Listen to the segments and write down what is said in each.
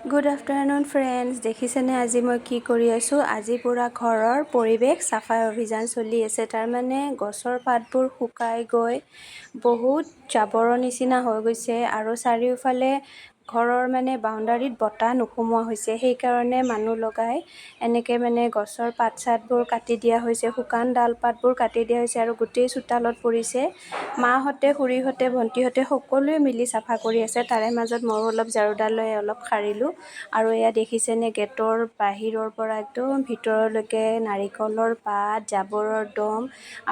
Good afternoon friends. দেখিছেনে আজি মই কি কৰি আছোঁ? আজি পুৰা ঘৰৰ পৰিৱেশ চাফাই অভিযান চলি আছে। তাৰমানে গছৰ পাতবোৰ শুকাই গৈ বহুত জাবৰৰ নিচিনা হৈ গৈছে আৰু চাৰিওফালে ঘৰৰ মানে বাউণ্ডাৰীত বতাহ নোসোমোৱা হৈছে। সেইকাৰণে মানুহ লগাই এনেকৈ মানে গছৰ পাত চাতবোৰ কাটি দিয়া হৈছে, শুকান ডাল পাতবোৰ কাটি দিয়া হৈছে আৰু গোটেই চোতালত পৰিছে। মাহঁতে, খুৰীহঁতে, ভণ্টিহঁতে সকলোৱে মিলি চাফা কৰি আছে। তাৰে মাজত ময়ো অলপ ঝাৰুডাল লৈ অলপ সাৰিলোঁ। আৰু এয়া দেখিছেনে গেটৰ বাহিৰৰ পৰা একদম ভিতৰলৈকে নাৰিকলৰ পাত, জাবৰৰ দম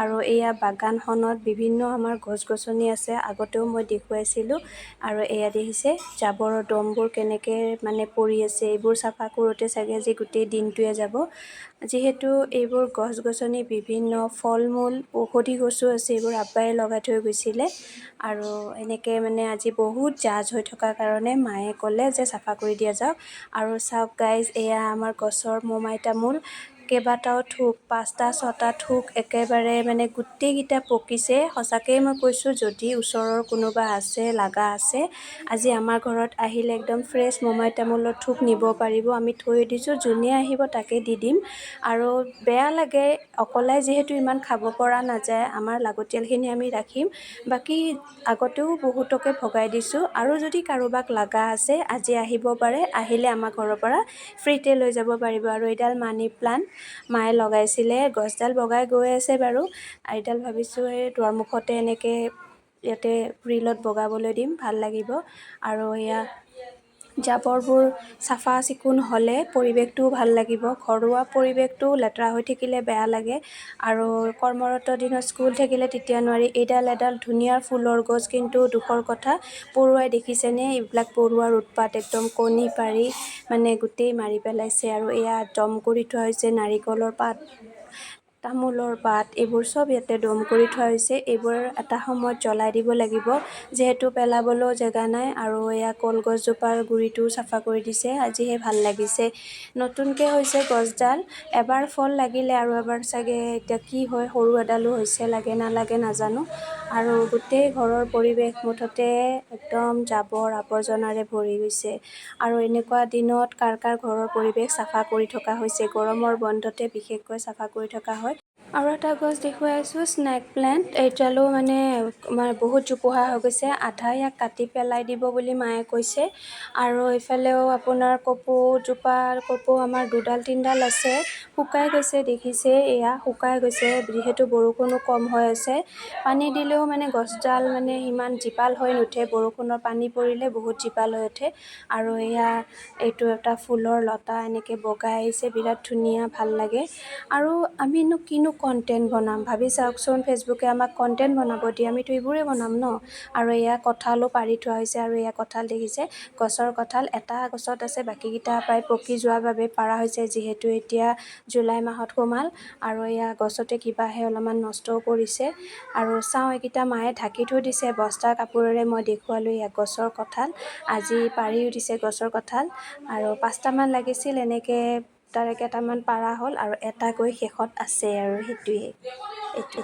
আৰু এয়া বাগানখনত বিভিন্ন আমাৰ গছ গছনি আছে। আগতেও মই দেখুৱাইছিলোঁ আৰু এয়া দেখিছে জাবৰৰ দমবোৰ কেনেকৈ মানে পৰি আছে। এইবোৰ চাফা কৰোঁতে চাগে আজি গোটেই দিনটোৱে যাব। যিহেতু এইবোৰ গছ গছনি বিভিন্ন ফল মূল ঔষধি গছো আছে, এইবোৰ আব্বাই লগাই থৈ গৈছিলে আৰু এনেকৈ মানে আজি বহুত জাজ হৈ থকাৰ কাৰণে মায়ে ক'লে যে চাফা কৰি দিয়া যাওক। আৰু চাওক গাইজ, এয়া আমাৰ গছৰ মোমাই তামোল, কেইবাটাও থোক, 5টা 6টা থোক একেবাৰে মানে গোটেইকেইটা পকিছে। সঁচাকৈয়ে মই কৈছোঁ, যদি ওচৰৰ কোনোবা আছে, লাগা আছে, আজি আমাৰ ঘৰত আহিলে একদম ফ্ৰেছ মোমাই তামোলৰ থোক নিব পাৰিব। আমি থৈ দিছোঁ, যোনে আহিব তাকে দি দিম। আৰু বেয়া লাগে অকলাই যিহেতু ইমান খাব পৰা নাযায়, আমাৰ লাগতিয়ালখিনি আমি ৰাখিম। বাকী আগতেও বহুতকে ভগাই দিছোঁ আৰু যদি কাৰোবাক লাগা আছে আজি আহিব পাৰে, আহিলে আমাৰ ঘৰৰ পৰা ফ্ৰীতে লৈ যাব পাৰিব। আৰু এইডাল মানি প্লাণ্ট মায়ে লগাইছিলে, গছডাল বগাই গৈ আছে বাৰু। এইডাল ভাবিছোঁ এই দুৱাৰমুখতে এনেকৈ ইয়াতে গ্ৰিলত বগাবলৈ দিম, ভাল লাগিব। আৰু এয়া জাবৰবোৰ চাফা চিকুণ হ'লে পৰিৱেশটোও ভাল লাগিব। ঘৰুৱা পৰিৱেশটো লেতেৰা হৈ থাকিলে বেয়া লাগে আৰু কৰ্মৰত দিনত স্কুল থাকিলে তেতিয়া নোৱাৰি। এইডাল এডাল ধুনীয়া ফুলৰ গছ, কিন্তু দুখৰ কথা পৰুৱাই দেখিছেনে? এইবিলাক পৰুৱাৰ উৎপাত, একদম কণী পাৰি মানে গোটেই মাৰি পেলাইছে। আৰু এয়া দম কৰি থোৱা হৈছে নাৰিকলৰ পাত, তামোলৰ পাত, এইবোৰ চব ইয়াতে দম কৰি থোৱা হৈছে। এইবোৰ এটা সময়ত জ্বলাই দিব লাগিব, যিহেতু পেলাবলৈও জেগা নাই। আৰু এয়া কলগছজোপাৰ গুৰিটোও চাফা কৰি দিছে, আজিহে ভাল লাগিছে। নতুনকৈ হৈছে গছডাল, এবাৰ ফল লাগিলে আৰু এবাৰ চাগে এতিয়া কি হয়, সৰু এডালো হৈছে, লাগে নালাগে নাজানো। আৰু গোটেই ঘৰৰ পৰিৱেশ মুঠতে একদম জাবৰ আৱৰ্জনাৰে ভৰি গৈছে। আৰু এনেকুৱা দিনত কাৰ কাৰ ঘৰৰ পৰিৱেশ চাফা কৰি থকা হৈছে? গৰমৰ বন্ধতে বিশেষকৈ চাফা কৰি থকা হয়। আৰু এটা গছ দেখুৱাই আছোঁ, স্নেক প্লেণ্ট। এইডালো মানে বহুত জোপোহা হৈ গৈছে, আধা ইয়াক কাটি পেলাই দিব বুলি মায়ে কৈছে। আৰু এইফালেও আপোনাৰ কপৌজোপা, কপৌ আমাৰ 2ডাল 3ডাল আছে, শুকাই গৈছে দেখিছে, এয়া শুকাই গৈছে যিহেতু বৰষুণো কম হৈ আছে। পানী দিলেও মানে গছডাল মানে ইমান জীপাল হৈ নুঠে, বৰষুণৰ পানী পৰিলে বহুত জীপাল হৈ উঠে। আৰু এয়া এইটো এটা ফুলৰ লতা এনেকৈ বগাই আহিছে, বিৰাট ধুনীয়া, ভাল লাগে। আৰু আমিনো কিনো কণ্টেণ্ট বনাম ভাবি চাওকচোন, ফেচবুকে আমাক কণ্টেণ্ট বনাব দিয়ে, আমিতো এইবোৰে বনাম ন। আৰু এয়া কঁঠালো পাৰি থোৱা হৈছে। আৰু এয়া কঁঠাল দেখিছে, গছৰ কঁঠাল এটা গছত আছে, বাকীকেইটা প্ৰায় পকি যোৱাৰ বাবে পাৰা হৈছে, যিহেতু এতিয়া জুলাই মাহত সোমাল। আৰু এয়া গছতে কিবাহে অলপমান নষ্টও কৰিছে। আৰু চাওঁ, এইকেইটা মায়ে ঢাকি থৈ দিছে বস্তাৰ কাপোৰেৰে। মই দেখুৱালোঁ এয়া গছৰ কঁঠাল, আজি পাৰি উঠিছে গছৰ কঁঠাল। আৰু 5টামান লাগিছিল, এনেকৈ তাৰে কেইটামান পাৰা হ'ল আৰু এটা গৈ শেষত আছে। আৰু সেইটোৱে এইটো।